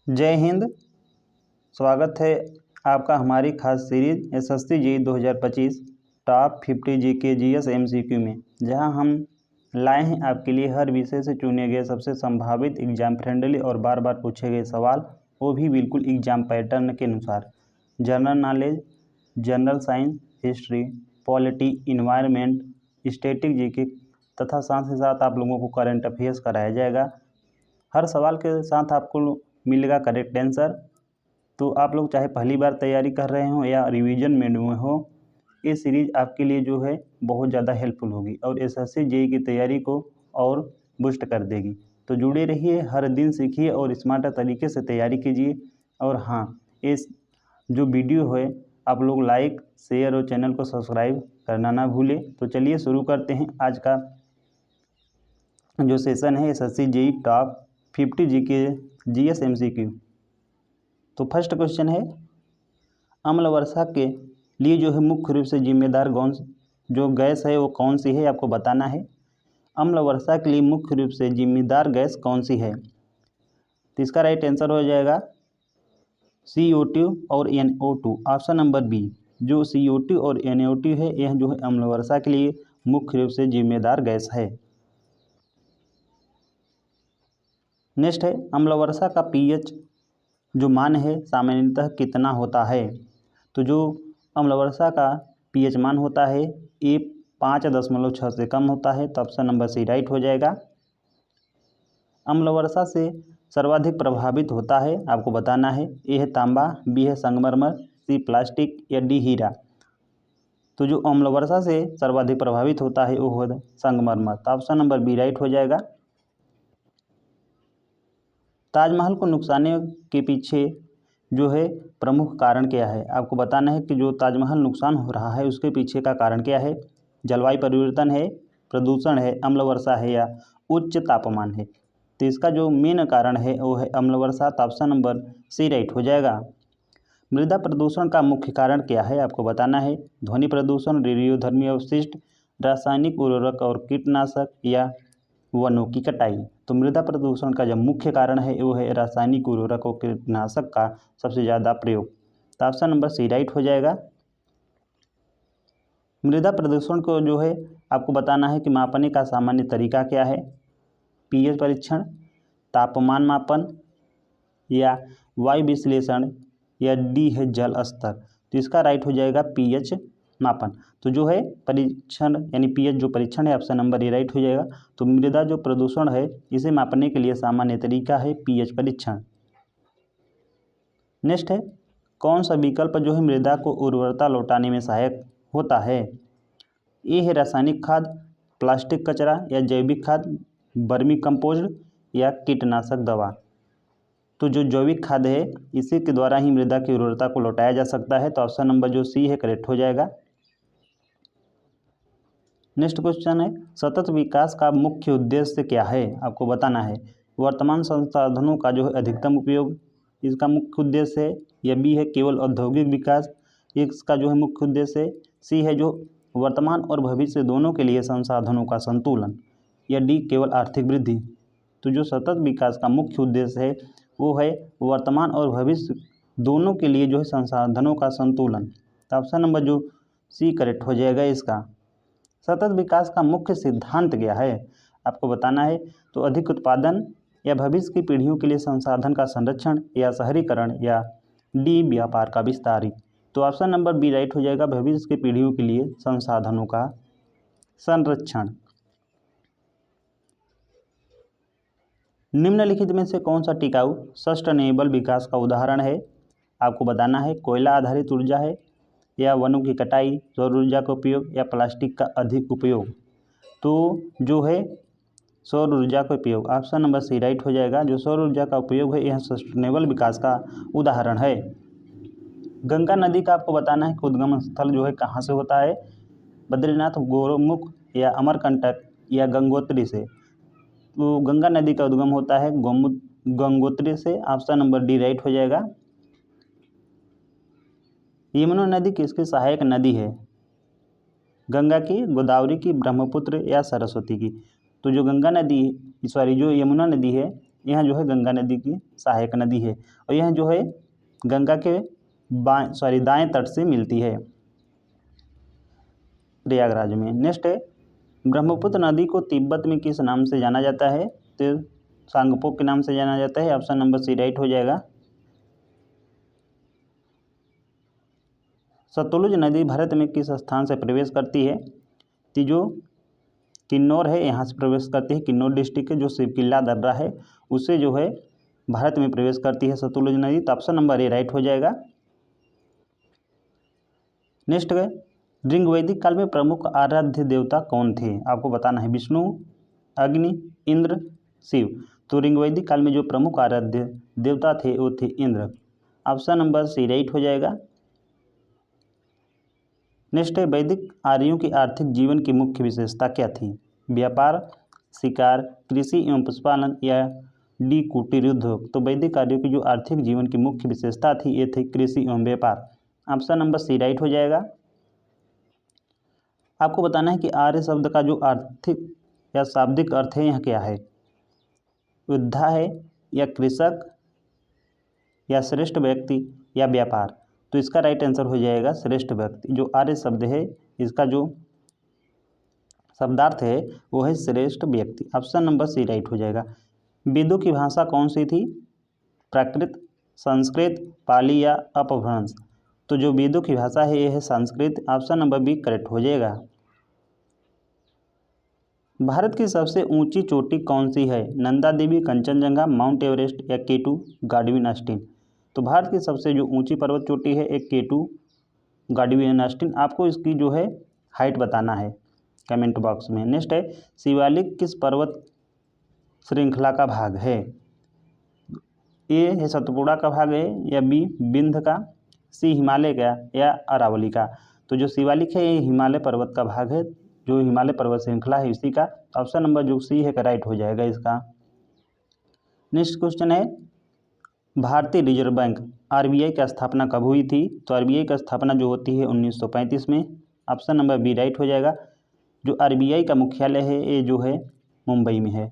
जय हिंद। स्वागत है आपका हमारी खास सीरीज एसएससी जी 2025 टॉप 50 जीके जीएस एमसीक्यू में, जहां हम लाए हैं आपके लिए हर विषय से चुने गए सबसे संभावित एग्जाम फ्रेंडली और बार बार पूछे गए सवाल, वो भी बिल्कुल एग्जाम पैटर्न के अनुसार। General knowledge, general science, history, polity, environment, static GK तथा साथ ही साथ आप लोगों को करंट अफेयर्स कराया जाएगा। हर सवाल के साथ आपको मिलेगा करेक्ट आंसर। तो आप लोग चाहे पहली बार तैयारी कर रहे हो या रिवीजन में हो, ये सीरीज आपके लिए जो है बहुत ज़्यादा हेल्पफुल होगी और एसएससी जेईई की तैयारी को और बूस्ट कर देगी। तो जुड़े रहिए, हर दिन सीखिए और स्मार्ट तरीके से तैयारी कीजिए। और हाँ, इस जो वीडियो है आप लोग लाइक, शेयर और चैनल को सब्सक्राइब करना ना भूलें। तो चलिए शुरू करते हैं आज का जो सेशन है SSC JEE top 50 GK GS MCQ. तो फर्स्ट क्वेश्चन है, अम्ल वर्षा के लिए जो है मुख्य रूप से जिम्मेदार जो गैस है वो कौन सी है, आपको बताना है। अम्ल वर्षा के लिए मुख्य रूप से जिम्मेदार गैस कौन सी है? तो इसका राइट आंसर हो जाएगा CO2 और NO2। ऑप्शन नंबर बी, जो CO2 और NO2 है, यह जो है अम्ल वर्षा के लिए मुख्य रूप से जिम्मेदार गैस है। नेक्स्ट है, अम्ल वर्षा का पीएच जो मान है सामान्यतः कितना होता है? तो जो अम्ल वर्षा का पीएच मान होता है ये 5.6 से कम होता है। तो ऑप्शन नंबर सी राइट हो जाएगा। अम्ल वर्षा से सर्वाधिक प्रभावित होता है, आपको बताना है। ए है तांबा, बी है संगमरमर, सी प्लास्टिक या डी हीरा। तो जो अम्ल वर्षा से सर्वाधिक प्रभावित होता है वो है संगमरमर। तो ऑप्शन नंबर बी राइट हो जाएगा। ताजमहल को नुकसाने के पीछे जो है प्रमुख कारण क्या है? आपको बताना है कि जो ताजमहल नुकसान हो रहा है उसके पीछे का कारण क्या है। जलवायु परिवर्तन है, प्रदूषण है, अम्ल वर्षा है या उच्च तापमान है। तो इसका जो मेन कारण है वो है अम्ल वर्षा। तो ऑप्शन नंबर सी राइट हो जाएगा। मृदा प्रदूषण का मुख्य कारण क्या है? आपको बताना है। ध्वनि प्रदूषण, रेडियोधर्मी अवशिष्ट, रासायनिक उर्वरक और कीटनाशक या वनों की कटाई। तो मृदा प्रदूषण का जो मुख्य कारण है वो है रासायनिक उर्वरक और कीटनाशक का सबसे ज़्यादा प्रयोग। तो ऑप्शन नंबर सी राइट हो जाएगा। मृदा प्रदूषण को जो है आपको बताना है कि मापने का सामान्य तरीका क्या है। पीएच परीक्षण, तापमान मापन या वायु विश्लेषण या डी है जल स्तर। तो इसका राइट हो जाएगा पीएच मापन। तो जो है परीक्षण यानी पीएच जो परीक्षण है, ऑप्शन नंबर ए राइट हो जाएगा। तो मृदा जो प्रदूषण है इसे मापने के लिए सामान्य तरीका है पीएच परीक्षण। नेक्स्ट है, कौन सा विकल्प जो है मृदा को उर्वरता लौटाने में सहायक होता है? ए है रासायनिक खाद, प्लास्टिक कचरा या जैविक खाद, वर्मी कंपोस्ट या कीटनाशक दवा। तो जो जैविक खाद है इसी के द्वारा ही मृदा की उर्वरता को लौटाया जा सकता है। तो ऑप्शन नंबर जो सी है करेक्ट हो जाएगा। नेक्स्ट क्वेश्चन है, सतत विकास का मुख्य उद्देश्य क्या है? आपको बताना है। वर्तमान संसाधनों का जो है अधिकतम उपयोग इसका मुख्य उद्देश्य है, या बी है केवल औद्योगिक विकास इसका जो है मुख्य उद्देश्य है, सी है जो वर्तमान और भविष्य दोनों के लिए संसाधनों का संतुलन, या डी केवल आर्थिक वृद्धि। तो जो सतत विकास का मुख्य उद्देश्य है वो है वर्तमान और भविष्य दोनों के लिए जो है संसाधनों का संतुलन। तो ऑप्शन नंबर जो सी करेक्ट हो जाएगा इसका। सतत विकास का मुख्य सिद्धांत क्या है? आपको बताना है। तो अधिक उत्पादन या भविष्य की पीढ़ियों के लिए संसाधन का संरक्षण या शहरीकरण या डी व्यापार का विस्तार। तो ऑप्शन नंबर बी राइट हो जाएगा, भविष्य की पीढ़ियों के लिए संसाधनों का संरक्षण। निम्नलिखित में से कौन सा टिकाऊ सस्टेनेबल विकास का उदाहरण है? आपको बताना है। कोयला आधारित ऊर्जा है या वनों की कटाई, सौर ऊर्जा का उपयोग या प्लास्टिक का अधिक उपयोग। तो जो है सौर ऊर्जा का उपयोग, ऑप्शन नंबर सी राइट हो जाएगा। जो सौर ऊर्जा का उपयोग है यह सस्टेनेबल विकास का उदाहरण है। गंगा नदी का आपको बताना है कि उद्गम स्थल जो है कहाँ से होता है। बद्रीनाथ, गोमुख या अमरकंटक या गंगोत्री से। तो गंगा नदी का उद्गम होता है गंगोत्री से। ऑप्शन नंबर डी राइट हो जाएगा। यमुना नदी किसकी सहायक नदी है? गंगा की, गोदावरी की, ब्रह्मपुत्र या सरस्वती की। तो जो गंगा नदी जो यमुना नदी है यह जो है गंगा नदी की सहायक नदी है और यह जो है गंगा के दाएं तट से मिलती है प्रयागराज में। नेक्स्ट है, ब्रह्मपुत्र नदी को तिब्बत में किस नाम से जाना जाता है? तो सांगपो के नाम से जाना जाता है। ऑप्शन नंबर सी राइट हो जाएगा। सतलुज नदी भारत में किस स्थान से प्रवेश करती है? तो जो किन्नौर है यहाँ से प्रवेश करती है, किन्नौर डिस्ट्रिक्ट के जो शिवकिला दर्रा है उससे जो है भारत में प्रवेश करती है सतलुज नदी। तो ऑप्शन नंबर ए राइट हो जाएगा। नेक्स्ट है, ऋग वैदिक काल में प्रमुख आराध्य देवता कौन थे? आपको बताना है। विष्णु, अग्नि, इंद्र, शिव। तो ऋग वैदिक काल में जो प्रमुख आराध्य देवता थे वो थे Indra. Option number C right हो जाएगा। नेक्स्ट है, वैदिक आर्यों की आर्थिक जीवन की मुख्य विशेषता क्या थी? व्यापार, शिकार, कृषि एवं पशुपालन या डी कुटीर उद्योग। तो वैदिक आर्यों की जो आर्थिक जीवन की मुख्य विशेषता थी ये थी कृषि एवं व्यापार। ऑप्शन नंबर सी राइट हो जाएगा। आपको बताना है कि आर्य शब्द का जो आर्थिक या शाब्दिक अर्थ है यह क्या है? योद्धा है या कृषक या श्रेष्ठ व्यक्ति या व्यापार। तो इसका राइट आंसर हो जाएगा श्रेष्ठ व्यक्ति। जो आर्य शब्द है इसका जो शब्दार्थ है वो है श्रेष्ठ व्यक्ति। ऑप्शन नंबर सी राइट हो जाएगा। वेदों की भाषा कौन सी थी? प्राकृत, संस्कृत, पाली या अपभ्रंश। तो जो वेदों की भाषा है ये है Sanskrit. Option number B correct हो जाएगा। भारत की सबसे ऊंची चोटी कौन सी है? नंदा देवी, कंचनजंगा, माउंट एवरेस्ट या केटू गाडविन आस्टीन। तो भारत की सबसे जो ऊंची पर्वत चोटी है एक केटू गाडविन आस्टीन। आपको इसकी जो है हाइट बताना है कमेंट बॉक्स में। नेक्स्ट है, शिवालिक किस पर्वत श्रृंखला का भाग है? ए है सतपुड़ा का भाग है या बी विंध्य का, सी हिमालय का या अरावली का। तो जो शिवालिक है ये हिमालय पर्वत का भाग है, जो हिमालय पर्वत श्रृंखला है इसी का। ऑप्शन नंबर जो सी है राइट हो जाएगा इसका। नेक्स्ट क्वेश्चन है, भारतीय रिजर्व बैंक आरबीआई की स्थापना कब हुई थी? तो आरबीआई की स्थापना जो होती है 1935 में। ऑप्शन नंबर बी राइट हो जाएगा। जो आरबीआई का मुख्यालय है ये जो है मुंबई में है।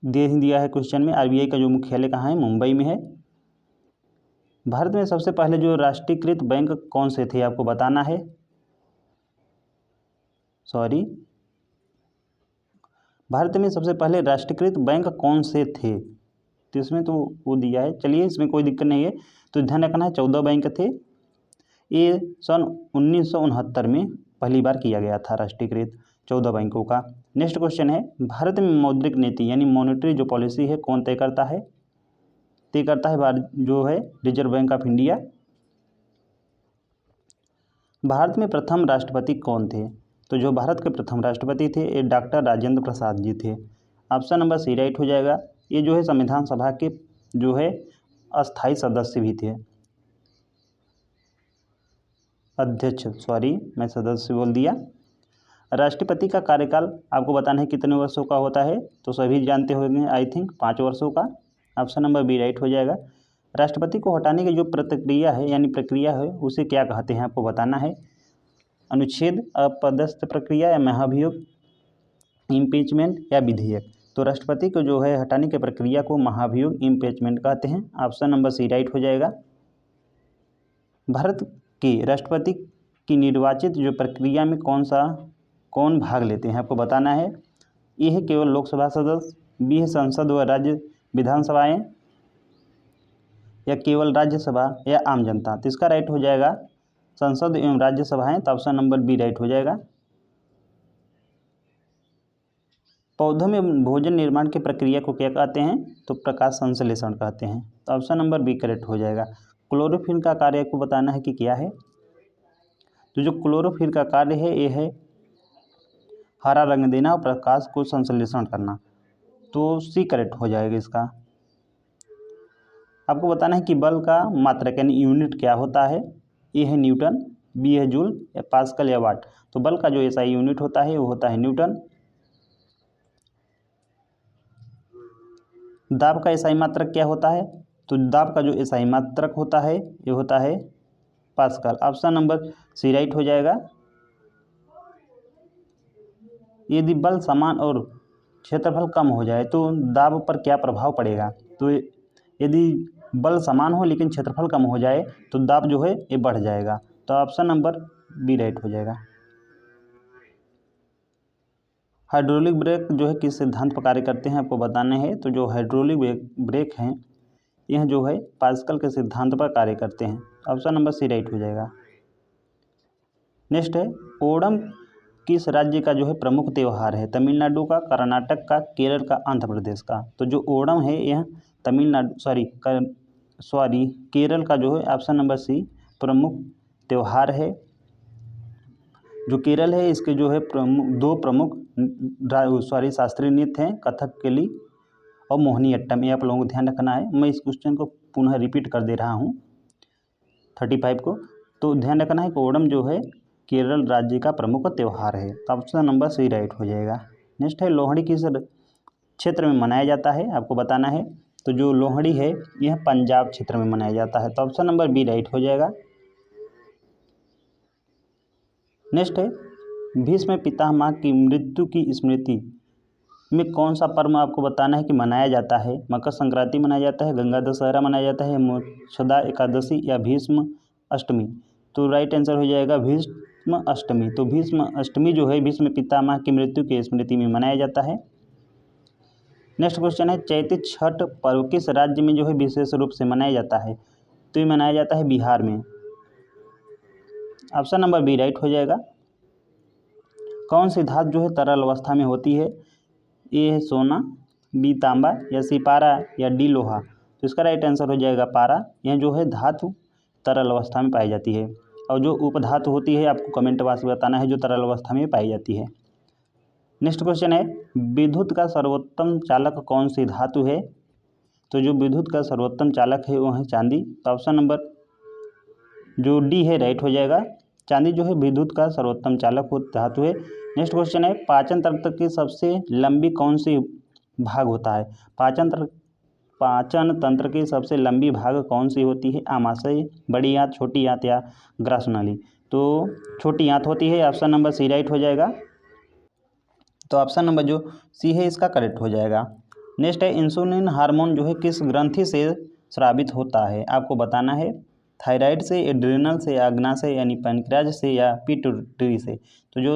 दे ही दिया है क्वेश्चन में, आरबीआई का जो मुख्यालय कहाँ है? मुंबई में है। भारत में सबसे पहले जो राष्ट्रीयकृत बैंक कौन से थे आपको बताना है। भारत में सबसे पहले राष्ट्रीयकृत बैंक कौन से थे? तो इसमें तो वो दिया है, चलिए इसमें कोई दिक्कत नहीं है। तो ध्यान रखना है 14 बैंक थे। ये सन 1969 में पहली बार किया गया था राष्ट्रीयकृत 14 बैंकों का। नेक्स्ट क्वेश्चन है, भारत में मौद्रिक नीति यानी मॉनेटरी जो पॉलिसी है कौन तय करता है? तय करता है जो है reserve bank of India. Bharat में प्रथम राष्ट्रपति कौन थे? तो जो भारत के प्रथम राष्ट्रपति थे ये डॉक्टर राजेंद्र प्रसाद जी थे। ऑप्शन नंबर सी राइट हो जाएगा। ये जो है संविधान सभा के जो है अस्थाई सदस्य भी थे, अध्यक्ष, मैं सदस्य बोल दिया। राष्ट्रपति का कार्यकाल आपको बताना है कितने वर्षों का होता है? तो सभी जानते होंगे आई थिंक 5 वर्षों का। ऑप्शन नंबर बी राइट हो जाएगा। राष्ट्रपति को हटाने की जो प्रतिक्रिया है यानी प्रक्रिया है उसे क्या कहते हैं आपको बताना है। अनुच्छेद, अपदस्थ प्रक्रिया या महाभियोग, इम्पीचमेंट या विधेयक। तो राष्ट्रपति को जो है हटाने की प्रक्रिया को महाभियोग, इम्पीचमेंट कहते हैं। ऑप्शन नंबर सी राइट हो जाएगा। भारत के राष्ट्रपति की निर्वाचित जो प्रक्रिया में कौन भाग लेते हैं आपको बताना है। ये है केवल लोकसभा सदस्य, बी है संसद व राज्य विधानसभाएं या केवल राज्यसभा या आम जनता। तो इसका राइट हो जाएगा संसद एवं राज्यसभाएं। तो ऑप्शन नंबर बी राइट हो जाएगा। पौधों में भोजन निर्माण की प्रक्रिया को क्या कहते हैं? तो प्रकाश संश्लेषण कहते हैं। तो ऑप्शन नंबर बी करेक्ट हो जाएगा। क्लोरोफिल का कार्य को बताना है कि क्या है। तो जो क्लोरोफिल का कार्य है ये है हरा रंग देना और प्रकाश को संश्लेषण करना। तो सी करेक्ट हो जाएगा इसका। आपको बताना है कि बल का मात्रक यानी यूनिट क्या होता है। ए है न्यूटन, बी है जूल या पास्कल या वाट। तो बल का जो एसआई यूनिट होता है वो होता है न्यूटन। दाब का एसआई मात्रक क्या होता है? तो दाब का जो एसआई मात्रक होता है ये होता है Pascal. Option number C right हो जाएगा। यदि बल समान और क्षेत्रफल कम हो जाए तो दाब पर क्या प्रभाव पड़ेगा। तो यदि बल समान हो लेकिन क्षेत्रफल कम हो जाए तो दाब जो है ये बढ़ जाएगा। तो ऑप्शन नंबर बी राइट हो जाएगा। हाइड्रोलिक ब्रेक जो है किस सिद्धांत पर कार्य करते हैं आपको बताना है। तो जो हाइड्रोलिक ब्रेक हैं यह जो है पास्कल के सिद्धांत पर कार्य करते हैं। ऑप्शन नंबर सी राइट हो जाएगा। नेक्स्ट है ओणम किस राज्य का जो है प्रमुख त्यौहार है। तमिलनाडु का, कर्नाटक का, केरल का, आंध्र प्रदेश का। तो जो ओणम है यह केरल का जो है ऑप्शन नंबर सी प्रमुख त्यौहार है। जो केरल है इसके जो है दो प्रमुख शास्त्रीय नृत्य हैं, कथकली और मोहिनीअट्टम। ये आप लोगों को ध्यान रखना है। मैं इस क्वेश्चन को पुनः रिपीट कर दे रहा हूँ 35 को। तो ध्यान रखना है कि ओणम जो है केरल राज्य का प्रमुख त्यौहार है। तो ऑप्शन नंबर सी राइट हो जाएगा। नेक्स्ट है लोहड़ी किस क्षेत्र में मनाया जाता है आपको बताना है। तो जो लोहड़ी है यह पंजाब क्षेत्र में मनाया जाता है। तो ऑप्शन नंबर बी राइट हो जाएगा। नेक्स्ट है भीष्म पितामह की मृत्यु की स्मृति में कौन सा पर्व आपको बताना है कि मनाया जाता है। मकर संक्रांति मनाया जाता है, गंगा दशहरा मनाया जाता है, मोक्षदा एकादशी या भीष्म अष्टमी। तो राइट आंसर हो जाएगा भीष्म अष्टमी। तो भीष्म अष्टमी जो है भीष्म पितामह की मृत्यु की स्मृति में मनाया जाता है। नेक्स्ट क्वेश्चन है चैती छठ पर्व किस राज्य में जो है विशेष रूप से मनाया जाता है। तो ये मनाया जाता है बिहार में। ऑप्शन नंबर बी राइट हो जाएगा। कौन सी धातु जो है तरल अवस्था में होती है। ए है सोना, बी तांबा, या सी पारा, या डी लोहा। तो इसका राइट आंसर हो जाएगा पारा। यह जो है धातु तरल अवस्था में पाई जाती है। और जो उपधातु होती है आपको कमेंट बॉक्स में बताना है जो तरल अवस्था में पाई जाती है। नेक्स्ट क्वेश्चन है विद्युत का सर्वोत्तम चालक कौन सी धातु है। तो जो विद्युत का सर्वोत्तम चालक है वो है चांदी। तो ऑप्शन नंबर जो डी है राइट हो जाएगा। चांदी जो है विद्युत का सर्वोत्तम चालक धातु है। नेक्स्ट क्वेश्चन है पाचन तंत्र की सबसे लंबी कौन सी भाग होता है। पाचन तंत्र की सबसे लंबी भाग कौन सी होती है। आमाशय, बड़ी आंत, छोटी आंत या ग्रासनाली। तो छोटी आंत होती है। ऑप्शन नंबर सी राइट हो जाएगा। तो ऑप्शन नंबर जो सी है इसका करेक्ट हो जाएगा। नेक्स्ट है इंसुलिन हार्मोन जो है किस ग्रंथि से स्रावित होता है आपको बताना है। थायराइड से, एड्रिनल से, अग्नाशय यानी पैनक्रियाज से, या पिट्यूटरी से। तो जो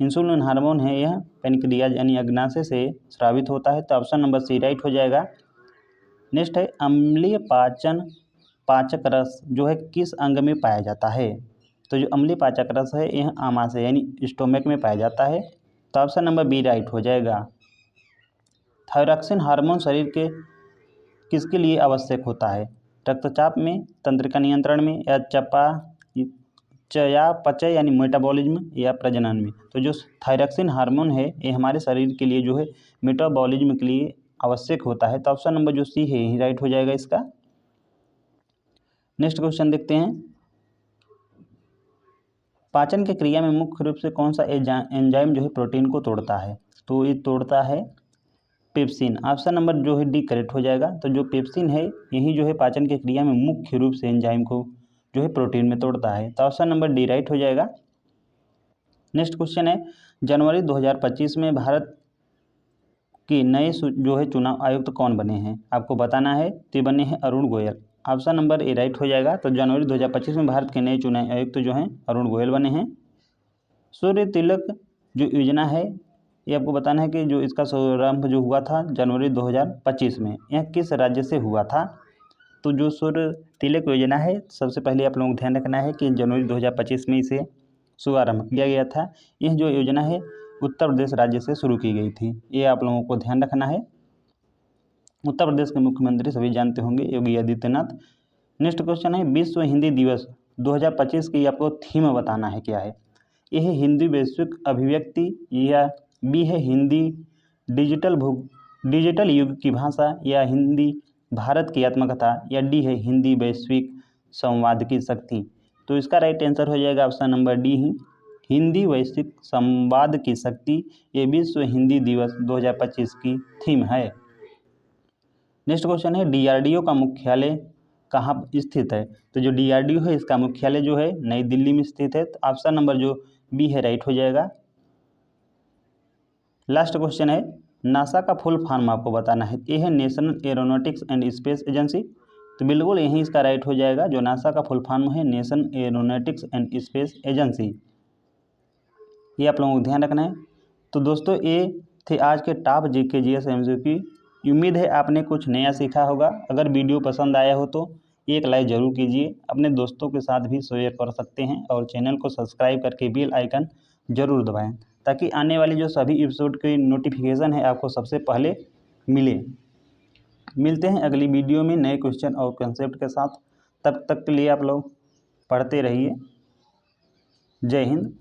इंसुलिन हार्मोन है यह पैनक्रियाज यानी अग्नाशय से स्रावित होता है। तो ऑप्शन नंबर सी राइट हो जाएगा। नेक्स्ट है अम्लीय पाचक रस जो है किस अंग में पाया जाता है। तो जो अम्लीय पाचक रस है यह आमाशय यानी स्टोमक में पाया जाता है। तो ऑप्शन नंबर बी राइट हो जाएगा। थायरॉक्सिन हार्मोन शरीर के किसके लिए आवश्यक होता है। रक्तचाप में, तंत्रिका नियंत्रण में, या चयापचय यानी मेटाबॉलिज्म, या प्रजनन में। तो जो थायरॉक्सिन हार्मोन है ये हमारे शरीर के लिए जो है मेटाबॉलिज्म के लिए आवश्यक होता है। तो ऑप्शन नंबर जो सी है यही राइट हो जाएगा इसका। नेक्स्ट क्वेश्चन देखते हैं पाचन की क्रिया में मुख्य रूप से कौन सा एंजाइम जो है प्रोटीन को तोड़ता है। तो ये तोड़ता है पेप्सिन। ऑप्शन नंबर जो है डी करेक्ट हो जाएगा। तो जो पेप्सिन है यही जो है पाचन की क्रिया में मुख्य रूप से एंजाइम को जो है प्रोटीन में तोड़ता है। तो ऑप्शन नंबर डी राइट हो जाएगा। नेक्स्ट क्वेश्चन है जनवरी 2025 में भारत के नए जो है चुनाव आयुक्त कौन बने हैं आपको बताना है। तो बने हैं Arun Goyal. Option number A right हो जाएगा। तो जनवरी 2025 में भारत के नए चुनाव आयुक्त जो हैं अरुण गोयल बने हैं। सूर्य तिलक जो योजना है ये आपको बताना है कि जो इसका शुभारंभ जो हुआ था जनवरी 2025 में यह किस राज्य से हुआ था। तो जो सूर्य तिलक योजना है सबसे पहले आप लोगों को ध्यान रखना है कि जनवरी 2025 में इसे शुभारंभ किया गया था। यह जो योजना है उत्तर प्रदेश राज्य से शुरू की गई थी। ये आप लोगों को ध्यान रखना है। उत्तर प्रदेश के मुख्यमंत्री सभी जानते होंगे योगी आदित्यनाथ। नेक्स्ट क्वेश्चन है विश्व हिंदी दिवस 2025 की आपको थीम बताना है क्या है। यह है हिंदी वैश्विक अभिव्यक्ति, या बी है हिंदी डिजिटल युग की भाषा, या हिंदी भारत की आत्मकथा, या डी है हिंदी वैश्विक संवाद की शक्ति। तो इसका राइट आंसर हो जाएगा ऑप्शन नंबर डी ही हिंदी वैश्विक संवाद की शक्ति। ये विश्व हिंदी दिवस 2025 की थीम है। नेक्स्ट क्वेश्चन है डीआरडीओ का मुख्यालय कहाँ स्थित है। तो जो डीआरडीओ है इसका मुख्यालय जो है नई दिल्ली में स्थित है। तो ऑप्शन नंबर जो बी है राइट हो जाएगा। लास्ट क्वेश्चन है नासा का फुल फॉर्म आपको बताना है। ये है national aeronautics and space agency, तो बिल्कुल यहीं इसका राइट हो जाएगा। जो नासा का फुल फॉर्म है national aeronautics and space agency, ये आप लोगों को ध्यान रखना है। तो दोस्तों ये थे आज के टॉप जीके जीएस एमसीक्यू। उम्मीद है आपने कुछ नया सीखा होगा। अगर वीडियो पसंद आया हो तो एक लाइक ज़रूर कीजिए, अपने दोस्तों के साथ भी शेयर कर सकते हैं और चैनल को सब्सक्राइब करके बेल आइकन ज़रूर दबाएं, ताकि आने वाली जो सभी एपिसोड की नोटिफिकेशन है आपको सबसे पहले मिले। मिलते हैं अगली वीडियो में नए क्वेश्चन और कंसेप्ट के साथ। तब तक के लिए आप लोग पढ़ते रहिए। जय हिंद।